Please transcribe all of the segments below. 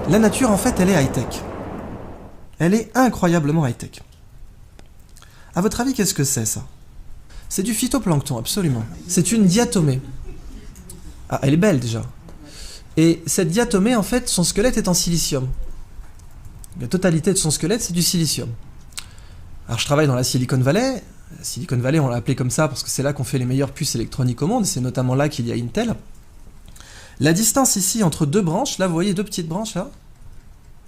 La nature, en fait, elle est high-tech. Elle est incroyablement high-tech. À votre avis, qu'est-ce que c'est, ça? C'est du phytoplancton, absolument. C'est une diatomée. Ah, elle est belle, déjà. Et cette diatomée, en fait, son squelette est en silicium. La totalité de son squelette, c'est du silicium. Alors, je travaille dans la Silicon Valley. La Silicon Valley, on l'a appelé comme ça parce que c'est là qu'on fait les meilleures puces électroniques au monde. Et c'est notamment là qu'il y a Intel. La distance ici entre deux branches, là, vous voyez deux petites branches, là,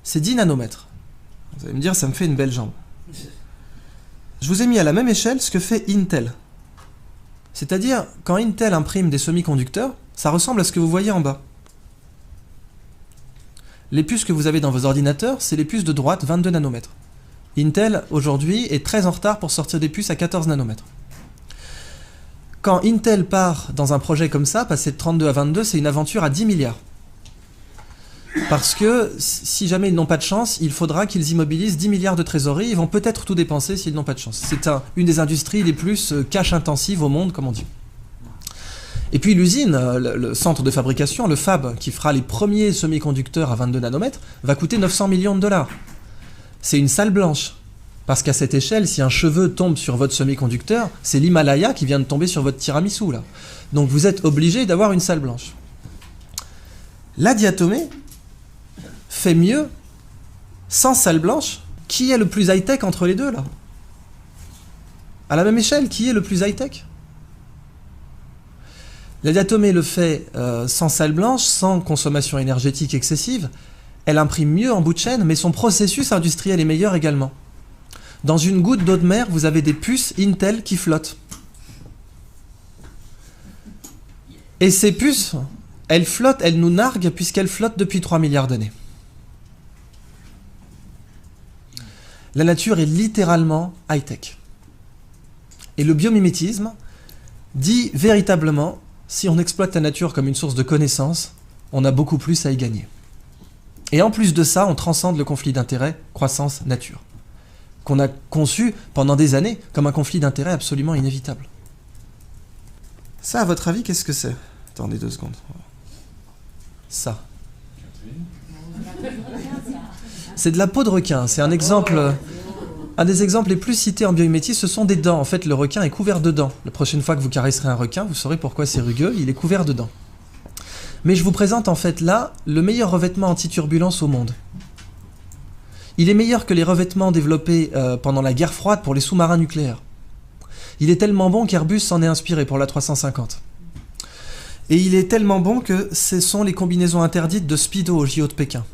c'est 10 nanomètres. Vous allez me dire, ça me fait une belle jambe. Je vous ai mis à la même échelle ce que fait Intel. C'est-à-dire, quand Intel imprime des semi-conducteurs, ça ressemble à ce que vous voyez en bas. Les puces que vous avez dans vos ordinateurs, c'est les puces de droite, 22 nanomètres. Intel, aujourd'hui, est très en retard pour sortir des puces à 14 nanomètres. Quand Intel part dans un projet comme ça, passer de 32 à 22, c'est une aventure à 10 milliards. Parce que si jamais ils n'ont pas de chance, il faudra qu'ils immobilisent 10 milliards de trésorerie. Ils vont peut-être tout dépenser s'ils n'ont pas de chance. C'est une des industries les plus cash-intensives au monde, comme on dit. Et puis l'usine, le centre de fabrication, le fab, qui fera les premiers semi-conducteurs à 22 nanomètres, va coûter 900 millions de dollars. C'est une salle blanche. Parce qu'à cette échelle, si un cheveu tombe sur votre semi-conducteur, c'est l'Himalaya qui vient de tomber sur votre tiramisu, là. Donc vous êtes obligé d'avoir une salle blanche. La diatomée fait mieux sans salle blanche. Qui est le plus high-tech entre les deux, là? À la même échelle, qui est le plus high-tech? La diatomée le fait sans salle blanche, sans consommation énergétique excessive. Elle imprime mieux en bout de chaîne, mais son processus industriel est meilleur également. Dans une goutte d'eau de mer, vous avez des puces Intel qui flottent. Et ces puces, elles flottent, elles nous narguent, puisqu'elles flottent depuis 3 milliards d'années. La nature est littéralement high-tech. Et le biomimétisme dit véritablement, si on exploite la nature comme une source de connaissances, on a beaucoup plus à y gagner. Et en plus de ça, on transcende le conflit d'intérêts croissance-nature, qu'on a conçu pendant des années comme un conflit d'intérêts absolument inévitable. Ça, à votre avis, qu'est-ce que c'est? Attendez 2 secondes. Ça. C'est de la peau de requin. C'est un exemple... Un des exemples les plus cités en biomimétisme, ce sont des dents. En fait, le requin est couvert de dents. La prochaine fois que vous caresserez un requin, vous saurez pourquoi c'est rugueux, il est couvert de dents. Mais je vous présente en fait là le meilleur revêtement anti-turbulence au monde. Il est meilleur que les revêtements développés pendant la guerre froide pour les sous-marins nucléaires. Il est tellement bon qu'Airbus s'en est inspiré pour l'A350. Et il est tellement bon que ce sont les combinaisons interdites de Speedo au JO de Pékin.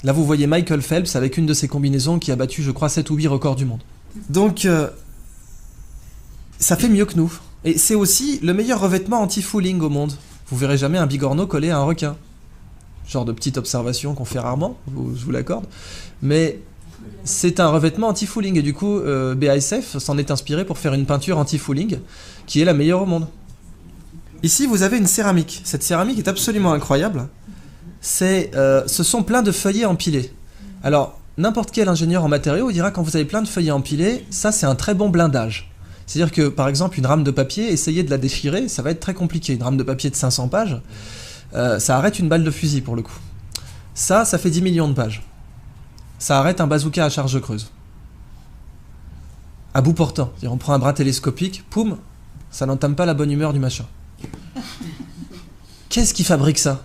Là, vous voyez Michael Phelps avec une de ses combinaisons qui a battu, je crois, 7 ou 8 records du monde. Donc, ça fait mieux que nous. Et c'est aussi le meilleur revêtement anti-fouling au monde. Vous verrez jamais un bigorneau collé à un requin. Genre de petite observation qu'on fait rarement, je vous l'accorde. Mais c'est un revêtement anti-fouling. Et du coup, BASF s'en est inspiré pour faire une peinture anti-fouling qui est la meilleure au monde. Ici, vous avez une céramique. Cette céramique est absolument incroyable. Ce sont plein de feuillets empilés. Alors, n'importe quel ingénieur en matériaux vous dira quand vous avez plein de feuillets empilés, ça c'est un très bon blindage. C'est-à-dire que, par exemple, une rame de papier, essayer de la déchirer, ça va être très compliqué. Une rame de papier de 500 pages, ça arrête une balle de fusil pour le coup. Ça fait 10 millions de pages. Ça arrête un bazooka à charge creuse. À bout portant. C'est-à-dire on prend un bras télescopique, poum, ça n'entame pas la bonne humeur du machin. Qu'est-ce qui fabrique ça ?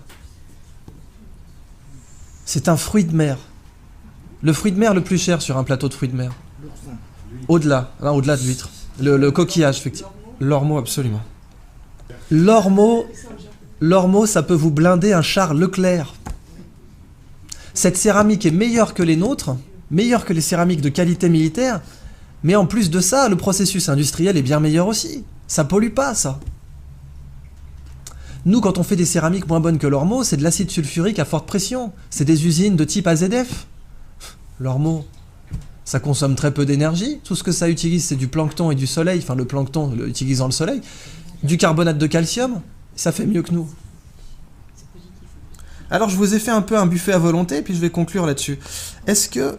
C'est un fruit de mer. Le fruit de mer le plus cher sur un plateau de fruits de mer. Au-delà de l'huître. Le coquillage, effectivement. L'ormeau, absolument. L'ormeau, ça peut vous blinder un char Leclerc. Cette céramique est meilleure que les nôtres, meilleure que les céramiques de qualité militaire, mais en plus de ça, le processus industriel est bien meilleur aussi. Ça pollue pas, ça. Nous, quand on fait des céramiques moins bonnes que l'ormeau, c'est de l'acide sulfurique à forte pression. C'est des usines de type AZF. L'ormeau, ça consomme très peu d'énergie. Tout ce que ça utilise, c'est du plancton et du soleil. Enfin, le plancton utilisant le soleil. Du carbonate de calcium. Ça fait mieux que nous. Alors, je vous ai fait un peu un buffet à volonté, puis je vais conclure là-dessus. Est-ce que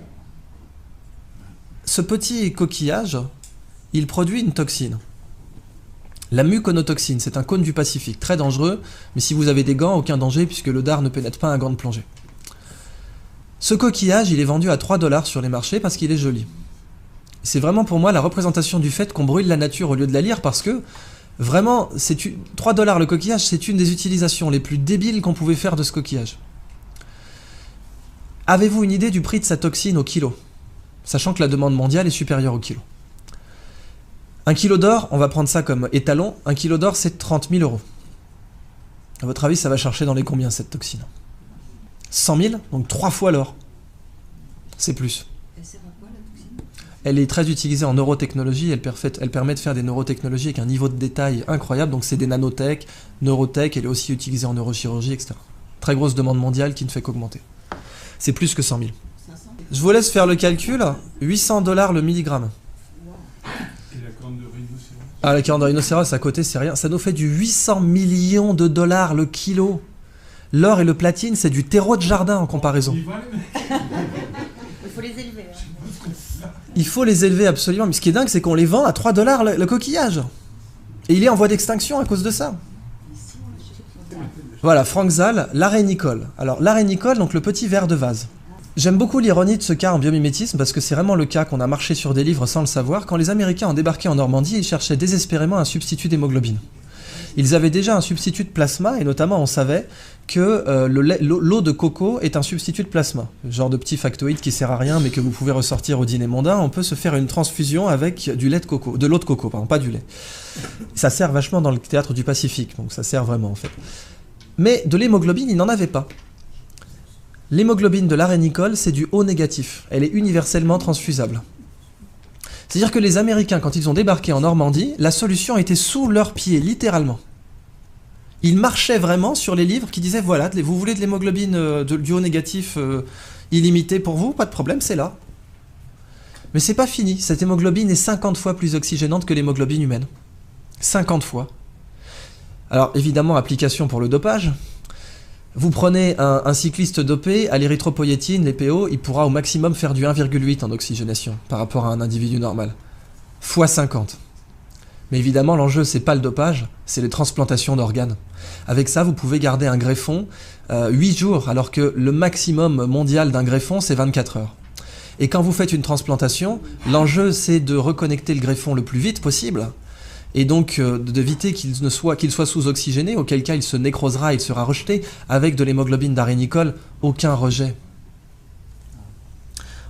ce petit coquillage, il produit une toxine ? La muconotoxine, c'est un cône du Pacifique, très dangereux, mais si vous avez des gants, aucun danger, puisque le dard ne pénètre pas un gant de plongée. Ce coquillage, il est vendu à 3 $ sur les marchés parce qu'il est joli. C'est vraiment pour moi la représentation du fait qu'on brûle la nature au lieu de la lire, parce que vraiment, 3 $ le coquillage, c'est une des utilisations les plus débiles qu'on pouvait faire de ce coquillage. Avez-vous une idée du prix de sa toxine au kilo? Sachant que la demande mondiale est supérieure au kilo. 1 kilo d'or, on va prendre ça comme étalon, 1 kilo d'or c'est 30 000 €. À votre avis, ça va chercher dans les combien cette toxine? 100 000, donc 3 fois l'or. C'est plus. Elle sert à quoi, la toxine? Elle est très utilisée en neurotechnologie, elle permet de faire des neurotechnologies avec un niveau de détail incroyable, donc c'est des nanotech, neurotech, elle est aussi utilisée en neurochirurgie, etc. Très grosse demande mondiale qui ne fait qu'augmenter. C'est plus que 100 000. 500? Je vous laisse faire le calcul, 800 $ le milligramme. Et la corne de rhinocéros? Ah, la corne de rhinocéros à côté, c'est rien. Ça nous fait du 800 millions de $ le kilo. L'or et le platine, c'est du terreau de jardin en comparaison. Ils volent, mais- Il faut les élever. Hein. Il faut les élever absolument. Mais ce qui est dingue, c'est qu'on les vend à 3 $ le coquillage. Et il est en voie d'extinction à cause de ça. Ici, on l'achète. Voilà, Frank Zal, l'arénicole. Alors, l'arénicole, donc le petit verre de vase. J'aime beaucoup l'ironie de ce cas en biomimétisme parce que c'est vraiment le cas qu'on a marché sur des livres sans le savoir. Quand les Américains ont débarqué en Normandie, ils cherchaient désespérément un substitut d'hémoglobine. Ils avaient déjà un substitut de plasma, et notamment on savait que l'eau de coco est un substitut de plasma. Genre de petit factoïde qui sert à rien mais que vous pouvez ressortir au dîner mondain. On peut se faire une transfusion avec du lait de coco, de l'eau de coco, pardon, pas du lait. Ça sert vachement dans le théâtre du Pacifique, donc ça sert vraiment en fait. Mais de l'hémoglobine, il n'en avait pas. L'hémoglobine de l'arénicole, c'est du O négatif. Elle est universellement transfusable. C'est-à-dire que les Américains, quand ils ont débarqué en Normandie, la solution était sous leurs pieds, littéralement. Ils marchaient vraiment sur les livres qui disaient, voilà, vous voulez de l'hémoglobine du O négatif illimité pour vous? Pas de problème, c'est là. Mais c'est pas fini. Cette hémoglobine est 50 fois plus oxygénante que l'hémoglobine humaine. 50 fois. Alors, évidemment, application pour le dopage. Vous prenez un cycliste dopé à l'érythropoïétine, l'EPO, il pourra au maximum faire du 1,8 en oxygénation par rapport à un individu normal. Fois 50. Mais évidemment, l'enjeu, c'est pas le dopage, c'est les transplantations d'organes. Avec ça, vous pouvez garder un greffon 8 jours, alors que le maximum mondial d'un greffon, c'est 24 heures. Et quand vous faites une transplantation, l'enjeu, c'est de reconnecter le greffon le plus vite possible, et donc d'éviter qu'il soit sous-oxygéné, auquel cas il se nécrosera, il sera rejeté. Avec de l'hémoglobine d'arénicole, aucun rejet.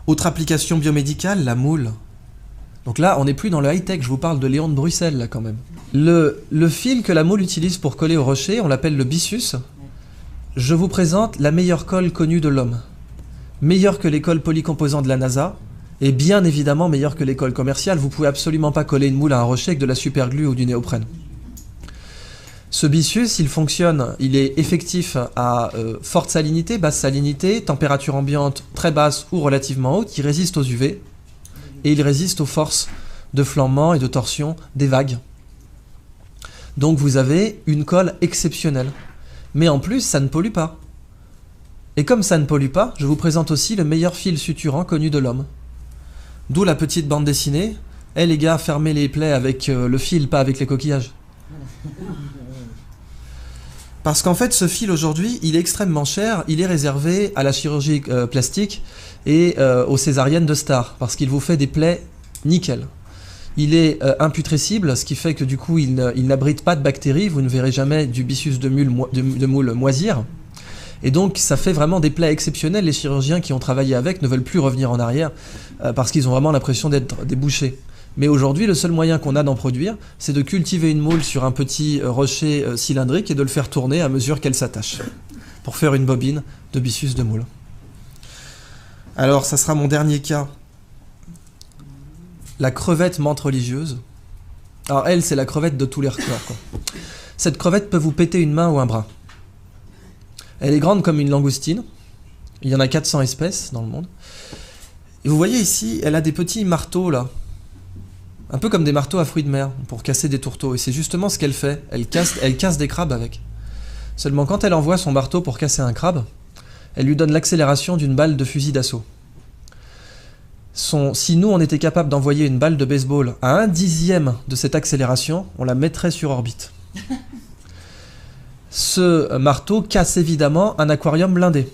Autre application biomédicale, la moule. Donc là, on n'est plus dans le high-tech, je vous parle de Léon de Bruxelles, là, quand même. Le fil que la moule utilise pour coller au rocher, on l'appelle le byssus. Je vous présente la meilleure colle connue de l'homme. Meilleure que les colles polycomposants de la NASA, et bien évidemment meilleure que les colles commerciales. Vous pouvez absolument pas coller une moule à un rocher avec de la superglue ou du néoprène. Ce byssus, il fonctionne, il est effectif à forte salinité, basse salinité, température ambiante très basse ou relativement haute, il résiste aux UV, et il résiste aux forces de flambement et de torsion des vagues. Donc vous avez une colle exceptionnelle. Mais en plus, ça ne pollue pas. Et comme ça ne pollue pas, je vous présente aussi le meilleur fil suturant connu de l'homme. D'où la petite bande dessinée. Eh les gars, fermez les plaies avec le fil, pas avec les coquillages. Parce qu'en fait, ce fil aujourd'hui, il est extrêmement cher. Il est réservé à la chirurgie plastique et aux césariennes de stars. Parce qu'il vous fait des plaies nickel. Il est imputrescible, ce qui fait que du coup, il n'abrite pas de bactéries. Vous ne verrez jamais du byssus de moule moisir. Et donc, ça fait vraiment des plaies exceptionnelles. Les chirurgiens qui ont travaillé avec ne veulent plus revenir en arrière parce qu'ils ont vraiment l'impression d'être des bouchers. Mais aujourd'hui, le seul moyen qu'on a d'en produire, c'est de cultiver une moule sur un petit rocher cylindrique et de le faire tourner à mesure qu'elle s'attache pour faire une bobine de byssus de moule. Alors, ça sera mon dernier cas. La crevette menthe religieuse. Alors, elle, c'est la crevette de tous les records, quoi. Cette crevette peut vous péter une main ou un bras. Elle est grande comme une langoustine. Il y en a 400 espèces dans le monde. Et vous voyez ici, elle a des petits marteaux là. Un peu comme des marteaux à fruits de mer pour casser des tourteaux. Et c'est justement ce qu'elle fait. Elle casse des crabes avec. Seulement quand elle envoie son marteau pour casser un crabe, elle lui donne l'accélération d'une balle de fusil d'assaut. Si nous on était capable d'envoyer une balle de baseball à 1/10 de cette accélération, on la mettrait sur orbite. Ce marteau casse évidemment un aquarium blindé.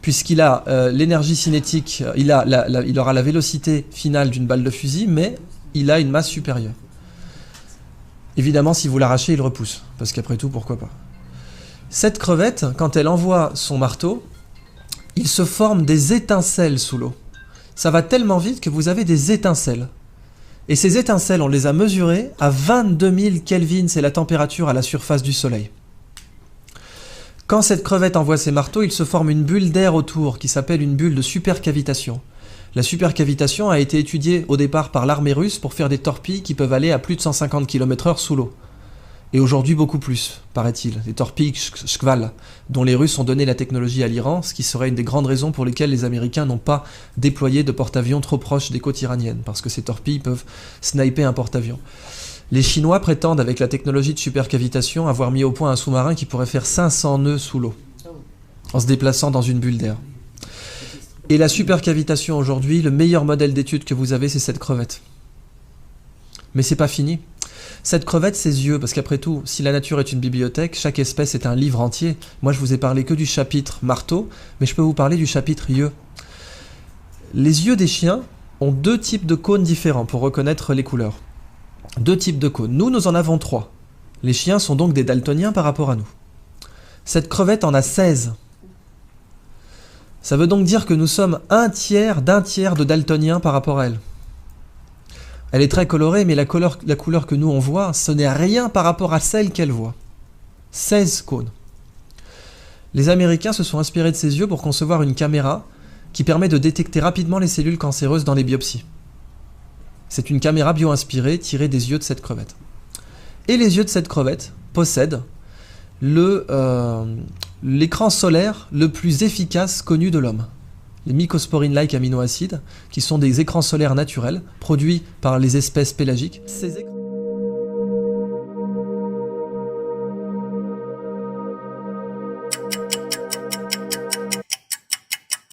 puisqu'il a l'énergie cinétique, il aura la vélocité finale d'une balle de fusil, mais il a une masse supérieure. Évidemment, si vous l'arrachez, il repousse, parce qu'après tout, pourquoi pas. Cette crevette, quand elle envoie son marteau, il se forme des étincelles sous l'eau. Ça va tellement vite que vous avez des étincelles. Et ces étincelles, on les a mesurées à 22 000 Kelvin, c'est la température à la surface du Soleil. Quand cette crevette envoie ses marteaux, il se forme une bulle d'air autour qui s'appelle une bulle de supercavitation. La supercavitation a été étudiée au départ par l'armée russe pour faire des torpilles qui peuvent aller à plus de 150 km/h sous l'eau. Et aujourd'hui beaucoup plus, paraît-il. Des torpilles Shkval, dont les Russes ont donné la technologie à l'Iran, ce qui serait une des grandes raisons pour lesquelles les Américains n'ont pas déployé de porte-avions trop proches des côtes iraniennes, parce que ces torpilles peuvent sniper un porte-avions. Les Chinois prétendent, avec la technologie de supercavitation, avoir mis au point un sous-marin qui pourrait faire 500 nœuds sous l'eau, en se déplaçant dans une bulle d'air. Et la supercavitation aujourd'hui, le meilleur modèle d'étude que vous avez, c'est cette crevette. Mais c'est pas fini. Cette crevette, ses yeux, parce qu'après tout, si la nature est une bibliothèque, chaque espèce est un livre entier. Moi, je vous ai parlé que du chapitre marteau, mais je peux vous parler du chapitre yeux. Les yeux des chiens ont deux types de cônes différents pour reconnaître les couleurs. Deux types de cônes. Nous en avons 3. Les chiens sont donc des daltoniens par rapport à nous. Cette crevette en a 16. Ça veut donc dire que nous sommes un tiers d'un tiers de daltoniens par rapport à elle. Elle est très colorée, mais la couleur que nous on voit, ce n'est rien par rapport à celle qu'elle voit. 16 cônes. Les Américains se sont inspirés de ses yeux pour concevoir une caméra qui permet de détecter rapidement les cellules cancéreuses dans les biopsies. C'est une caméra bio-inspirée tirée des yeux de cette crevette. Et les yeux de cette crevette possèdent l'écran solaire le plus efficace connu de l'homme. Les mycosporine-like aminoacides, qui sont des écrans solaires naturels produits par les espèces pélagiques. Ces écrans